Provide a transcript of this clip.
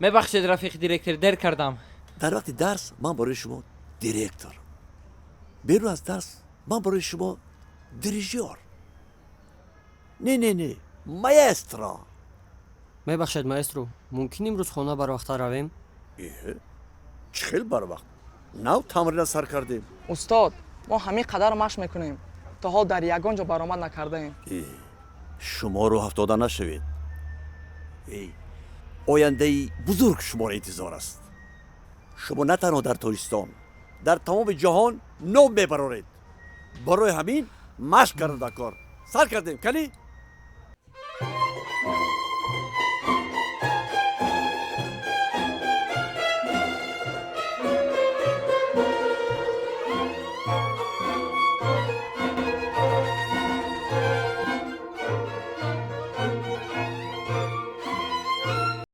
ببخشید رفیق دیرکتر در کردم. در وقت درس من برای شما دیرکتور، بیرون از درس من برای شما دیریژور. نه مایسترا. میبخشید مایسترو، ممکن امروز خونه بر وقت رویم؟ چه خیلی بر وقت نو تمرین سر کردیم. استاد ما همین قدر مشق میکنیم تا حال در یگان جا برآمد نکرده ایم. شما رو افتاده نشوید. آینده بزرگ شما را انتظار است. شما نه تنها در تاجیکستان، در تمام جهان نام میبرارید. برای همین مشق کرده کار سر کردیم. کلی